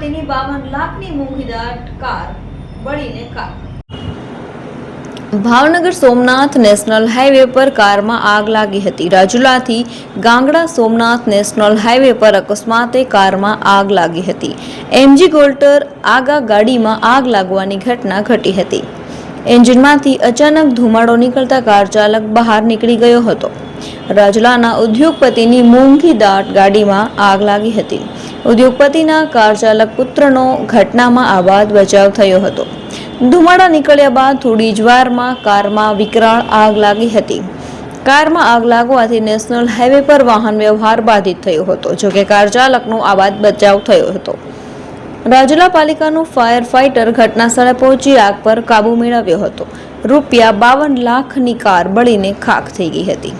ઉદ્યોગપતિની 52 લાખની મોંઘીદાટ કાર બળીને ખાખ। Bhavnagar Somnath national highway પર કારમાં આગ લાગી હતી। રાજુલાથી ગાંગડા સોમનાથ નેશનલ હાઈવે પર અકસ્માતે કારમાં આગ લાગી હતી। એમજી ગોલ્ટર આગા ગાડીમાં આગ લાગવાની ઘટના ઘટી હતી। એન્જિનમાંથી અચાનક ધુમાડો નીકળતા કાર ચાલક બહાર નીકળી ગયો હતો। રાજુલાના ઉદ્યોગપતિની મોંઘીદાટ ગાડીમાં આગ લાગી હતી। ઉદ્યોગપતિના કાર ચાલક પુત્રનો ઘટનામાં આબાદ બચાવ થયો હતો। ધુમાડા નીકળ્યા બાદ થોડી જ વારમાં કારમાં વિકરાળ આગ લાગી હતી। કારમાં આગ લાગવાથી નેશનલ હાઈવે પર વાહન વ્યવહાર બાધિત થયો હતો। જોકે કાર ચાલકનો આબાદ બચાવ થયો હતો। રાજુલા પાલિકાનું ફાયર ફાઈટર ઘટના સ્થળે પહોંચી આગ પર કાબુ મેળવ્યો હતો। રૂપિયા 52 લાખની કાર બળીને ખાખ થઈ ગઈ હતી।